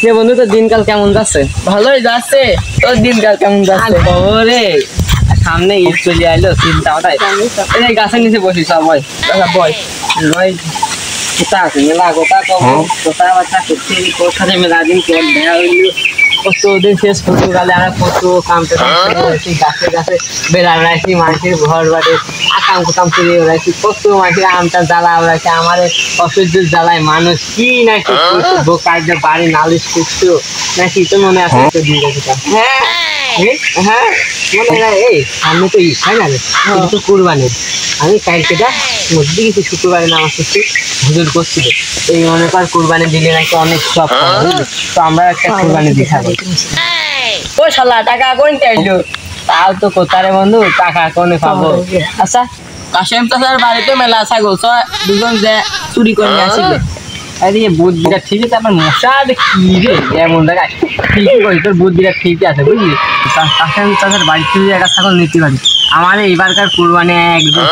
যে বন্ধু তো দিনকাল কেমন যাচ্ছে? ভালোই যাচ্ছে। তোর দিনকাল কেমন যাচ্ছে? খবরে সামনে ঈদ চলে আইলো, চিন্তা ওটাই। এই গাছের নিচে বসি সবাই। বয় ভাই কোথা আছে মেলা, কোথা কব কোথা বাচ্চা করছে, কোথায় মেলা দিন কেক দেওয়া হইলো। কত দিন শেষ পর্তুগালে আমরা কত কামতে গাছে গাছে বেড়া বেড়াইছি, মানুষের ঘর বাড়ি আকাম কুতাম চুরি বেড়াইছি, কত মানুষের আমটা জ্বালা বেড়াইছে। আমার অসহ্য জ্বালায় মানুষ কি নাকি কাজে বাড়ি নালিশ করছো নাকি, তো মনে আছে তো দিন গেছিলাম। হ্যাঁ হ্যাঁ মনে হয় এই সামনে তো ঈদ তাই না, কিন্তু কুরবানির আমি কালকে যা মধ্যে কিছু শুক্রবারে নামাজ পড়ছি, হুজুর করছিল এই মনে কর কুরবানি দিলে নাকি অনেক সব, তো আমরা একটা কুরবানি দেখাবো। ও শালা টাকা কোন চাইলো? তাও তো কোথারে বন্ধু, টাকা কোনে পাবো? আচ্ছা কাশেম চাচার বাড়িতে মেলা ছাগল দুজন যে চুরি করে নিয়ে আসিল। আরে বুদ্ধিটা ঠিক আছে, আমার মশা কি রে এমন জায়গায় ঠিকই করি, তোর বুদ্ধিটা ঠিকই আছে বুঝলি। কাশেম চাচার বাড়ি থেকে একটা ছাগল নিতে পারি, আমার এইবারকার কুরবানি একদম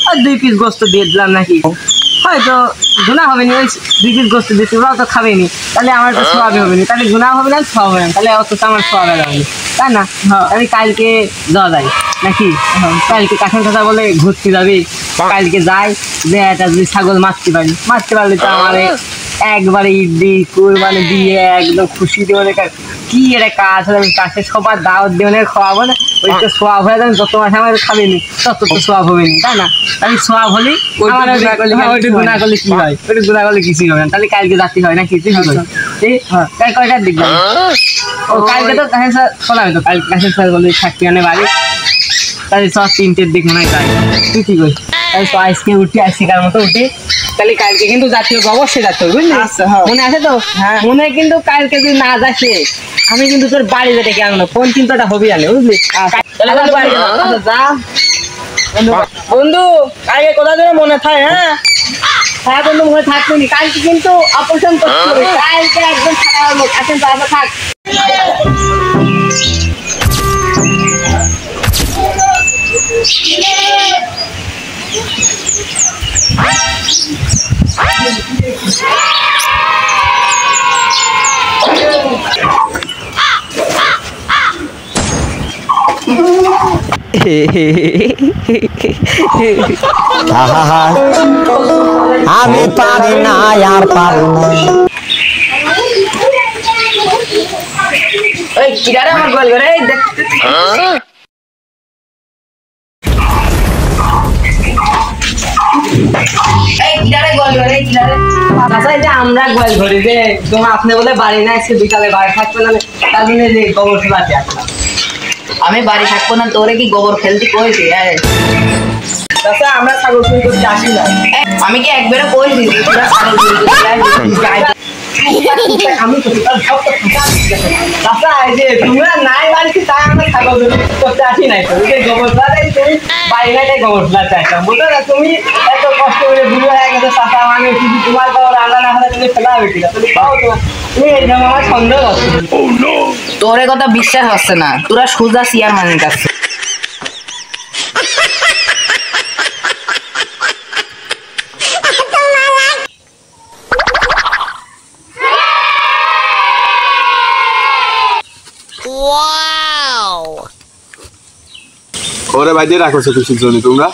আর 2 পিস গোস্ত দিয়ে দিলাম নাকি, হয়তো গুণা হবে না। ওই 2 পিস গোস্ত দিচ্ছি, ওরাও তো খাবেনি, তাহলে আমার তো সোয়াবে হবে না, তাহলে গুণা হবে না, সব হবে না, তাহলে অত তো আমার সোয়াবে হবে না, তাই না? আমি কালকে যাওয়া যায় নাকি? কালকে কাশেম চাচা বলে ঘুরতে যাবি, কালকে যাই যে একটা যদি ছাগল মারতে পারলে তো আমার একবারে ঈদ দিই কুরবানি দিয়ে একদম খুশি দিয়ে কি এটা কাজ হবে, কাছে সবার দাওয়াত দিয়ে খাওয়াবো না, ওই তো সোয়াব হয়ে যাবে, যত মাসে আমার খাবেনি তত তো সোয়াব হবে না, তাই না? আমি সোয়াব হলি গুণা করলে কি হয়, ওইটা গুণা করলে কিছুই হবে না, তাহলে কালকে যাতে হয় না কিছু কয়টার দিক যাবে? ও কালকে তো শোনা হয়তো কালকে কাছে বলে থাকতে আনে বাড়ি, তাহলে 3টের দিক মনে হয় যাই। তুই কি করিস? তাহলে তো আজকে উঠি, আজকের মতো উঠি, তাহলে কালকে কিন্তু জাতীয় অবশ্যই যাচ্ছে বুঝলি, মনে আছে তো? মনে কিন্তু কালকে যদি না যাচ্ছে আমি কিন্তু তোর বাড়ি ডেকে আনবো, ফোন কিন্তু ওটা হবি আনে বুঝলি। বন্ধু আগে কোথা ধরে মনে থাকে? হ্যাঁ বন্ধু মনে থাকবে নি, কালকে কিন্তু অপারেশন করতে হবে, কালকে একদম থাকা হলো, আসেন তাহলে থাক। আমি পারি না আর পারি না। ওই কিরারে আমার গোল করে দেখ আমরা গোয়াল ঘড়ি যে তোমার আপনি বলে বাড়ি না এসে বিকালে বাড়ি থাকবে না, তার জন্য যে গোবর ফেলাতে আসলাম। আমি বাড়ি থাকবো না, তোরে কি গোবর ফেলতে কয়েছি? আমরা ছাগল চুরি করতে আসি না। আমি কি একবারে কয়েছি তোরা ছাগল চুরি করতে আমি তোমরা নাই বাড়িতে, তাই আমরা ছাগল চুরি করতে আসি নাই, গোবর ফেলাতে তুমি বাড়ি নাই গোবর ফেলাতে আসলাম, বুঝলো না? তুমি এত কষ্ট করে বুড়ো হয়ে গেছে চাষা, মানে শুধু তোমার গোবর রান্না না হলে তুমি ফেলা হয়েছিল, তুমি পাও তোমার, তুমি এই জন্য আমার সন্দেহ আছে। তোরে কথা বিশ্বাস হচ্ছে না, তোরা সোজা সিয়ার মানের কাছে। ওরে ভাই দিয়ে রাখো খুশির জন্য তোমরা।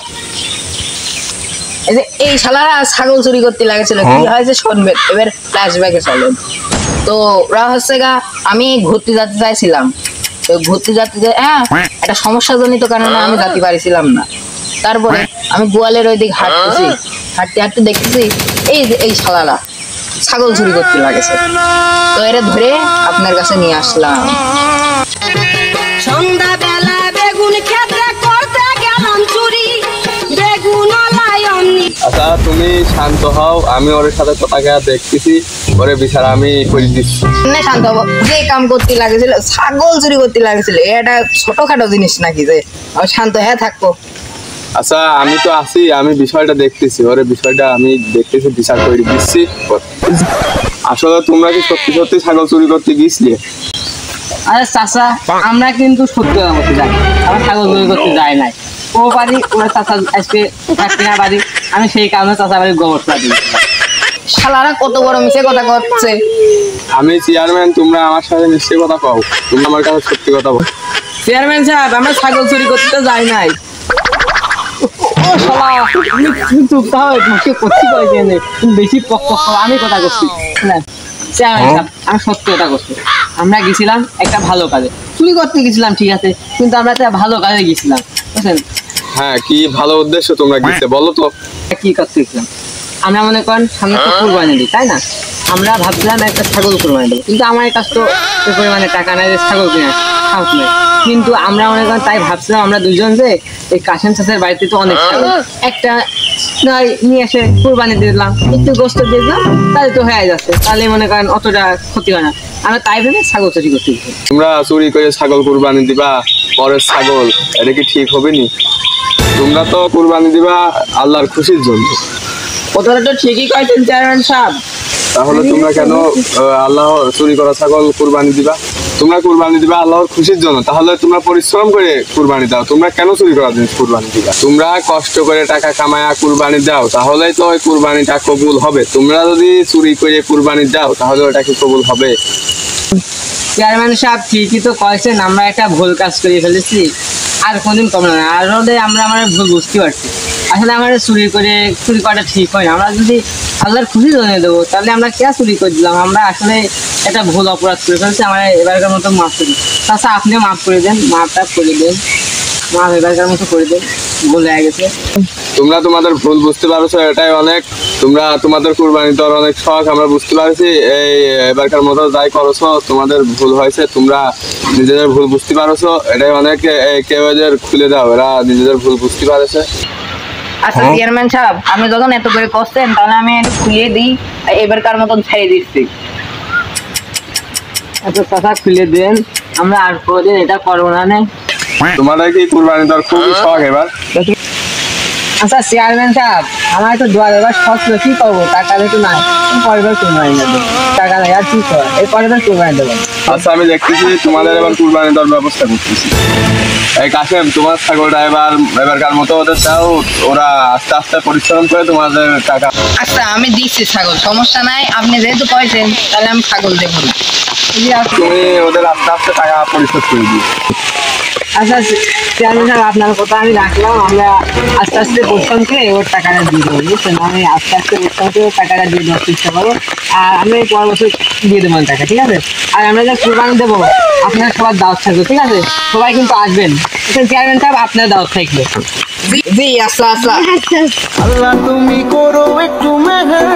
এই শালারা ছাগল চুরি করতে লাগেছিল, কি হয়েছে শুনবে এবার ফ্ল্যাশব্যাকে চলে। তো ওরা হচ্ছে গা, আমি ঘুরতে যেতে চাইছিলাম, তো ঘুরতে যেতে একটা সমস্যাজনিত কারণে আমি যেতে পারছিলাম না। তারপরে আমি গোয়ালের ওই দিক হাঁটতেছি, হাঁটতে হাঁটতে দেখতেছি এই শালারা ছাগল চুরি করতে লাগেছে, তো এরা ধরে আপনার কাছে নিয়ে আসলাম। সন্ধ্যাবেলা বেগুন খেতে করতে গেলাম চুরি, বেগুন আচ্ছা তুমি শান্ত হও, আমি ওর সাথে কথা দেখতেছি, ওরে বিচার আমি করে দিচ্ছি। শান্ত হবো? যে কাম করতে লাগেছিল, ছাগল চুরি করতে লাগেছিল, এটা ছোটখাটো জিনিস নাকি যে শান্ত হয়ে থাকবো? আচ্ছা আমি তো আছি, আমি বিষয়টা দেখতেছি, ওরে বিষয়টা আমি দেখতেছি, বিচার করে দিচ্ছি। আসলে তোমরা কি সত্যি সত্যি ছাগল চুরি করতে গিয়েছিলে? আরে চাচা আমরা কিন্তু সত্যি কথা বলতে যাই, আমরা ছাগল চুরি করতে যাই নাই, ও বাড়ি ওরা চাচা আজকে বাড়ি, আমি সেই কারণে চাচা বাড়ি গোবর ফেলা দিয়েছিলাম। শালারা কত বড় মিছে কথা করছে। আমি চেয়ারম্যান, তোমরা আমার সাথে মিথ্যে কথা কও, তোমরা আমার কাছে সত্যি কথা বল। চেয়ারম্যান সাহেব, আমরা ছাগল চুরি করতে যাই নাই। ও শালা, তুমি চুপ থাও, তোমাকে করছি কই কেনে? তুমি বেশি পক আমি কথা করছি না। চেয়ারম্যান সাহেব, আমি সত্যি কথা করছি। আমরা গেছিলাম একটা ভালো কাজে, চুরি করতে গেছিলাম ঠিক আছে, কিন্তু আমরা একটা ভালো কাজে গেছিলাম, বুঝছেন? হ্যাঁ, কি ভালো উদ্দেশ্য তোমরা গেছে বলো তো? কি করতে গেছিলাম আমরা, মনে করেন সামনে তো কুরবানি দিই, তাই না? আমরা ভাবছিলাম একটা ছাগল কুরবানি দেবো, কিন্তু আমার কাছে তো ওই পরিমাণে টাকা নাই যে ছাগল কিনে সাহস নেই। কিন্তু আমরা মনে করেন তাই ভাবছিলাম আমরা দুজন যে এই কাশেম চাষের বাড়িতে তো অনেক ছাগল, একটা নিয়ে এসে কুরবানি দিয়ে দিলাম, একটু গোস্ত দিয়ে দিলাম, তাহলে তো হয়ে যাচ্ছে, তাহলে মনে করেন অতটা ক্ষতি হয় না। আমরা তাই ভেবে ছাগল চুরি করতে গেছি। তোমরা চুরি করে ছাগল কুরবানি দিবা, পরের ছাগল, এটা কি ঠিক হবে নি? তোমরা তো কুরবানি দিবা আল্লাহর খুশির জন্য। কথাটা তো ঠিকই কয়েছেন চেয়ারম্যান সাহেব। তাহলে তোমরা কেন আল্লাহ চুরি করা ছাগল কুরবানি দিবা? তোমরা কুরবানি দিবা আল্লাহর খুশির জন্য, তাহলে তোমরা পরিশ্রম করে কুরবানি দাও। তোমরা কেন চুরি করা জিনিস কুরবানি দিবা? তোমরা কষ্ট করে টাকা কামায়া কুরবানি দাও, তাহলেই তো ওই কুরবানিটা কবুল হবে। তোমরা যদি চুরি করে কুরবানি দাও, তাহলে ওটা কি কবুল হবে? চেয়ারম্যান সাহেব ঠিকই তো কয়েছেন, আমরা একটা ভুল কাজ করে ফেলেছি, আর কোনদিন কমে না। আর হলে আমরা আমার ভুল বুঝতে পারছি, আসলে আমার চুরি করাটা ঠিক হয় না। আমরা যদি আল্লাহর খুশি জানিয়ে দেবো, তাহলে আমরা কে চুরি করে দিলাম? আমরা আসলে একটা ভুল অপরাধ করে ফেলছি, আমরা এবারকার মতো মাফ করি। তাছাড়া আপনিও মাফ করে দেন, মাফটা করে দেন, মাফ এবারকার মতো করে দেন, ভুল হয়ে গেছে। তোমরা তোমাদের ভুল বুঝতে পারছো, এটাই অনেক। তোমরা তোমাদের কুরবানি দেওয়ার অনেক শখ, আমরা বুঝতে পারছি। এই এবারকার মতো যাই করছো, তোমাদের ভুল হয়েছে, তোমরা নিজেদের ভুল বুঝতে পারছো, এটাই অনেক। কেউ এদের খুলে দাও, এরা নিজেদের ভুল বুঝতে পারছে। আচ্ছা চেয়ারম্যান সাহেব, আপনি যখন এত করে করছেন, তাহলে আমি একটু খুলিয়ে দিই, এবারকার মতন ছেড়ে দিচ্ছি। এত কথা খুলে দেন, আমরা আর কোনোদিন এটা করবো না। তোমাদের কি কুরবানি দেওয়ার খুবই শখ এবার? আচ্ছা চেয়ারম্যান সাহেব, আমার একটু দোয়া দেবার শখ ছিল, কি করবো? টাকা যেহেতু নাই, পরের কুরবানি দেবো। টাকা নাই আর কি কর, এই পরের কুরবানি দেবো। আচ্ছা, আমি দেখতেছি তোমাদের এবার কুরবানি দেওয়ার ব্যবস্থা করতেছি। এই কাশেম, তোমার ছাগলটা এবারকার মতো ওদের দাও, ওরা আস্তে আস্তে পরিশ্রম করে তোমাদের টাকা। আচ্ছা আমি দিচ্ছি ছাগল, সমস্যা নাই। আপনি যেহেতু কয়েছেন, তাহলে আমি ছাগল দেবো না। তুমি ওদের আস্তে আস্তে টাকা পরিশোধ করে দিও। আচ্ছা চেয়ারম্যান সাহেব, আপনার কথা আমি রাখলাম, আমরা আস্তে আস্তে পরিশ্রম করে ওর টাকাটা দিয়ে দেবো, বুঝছেন? আমি আস্তে আস্তে পরিশ্রম করে ওর টাকাটা দিয়ে দেওয়ার চেষ্টা করবো, আর আমরা এই পরের বছর দিয়ে দেবো টাকা, ঠিক আছে? আর আমরা যে কুরবানি দেবো, আপনার সবার দাওয়াত থাকবে, ঠিক আছে? সবাই কিন্তু আসবেন, চেয়ারম্যান সাহেব, আপনার দাওয়াত থাকবে। জি আচ্ছা আচ্ছা। আল্লাহ তুমি করো একটু মেহের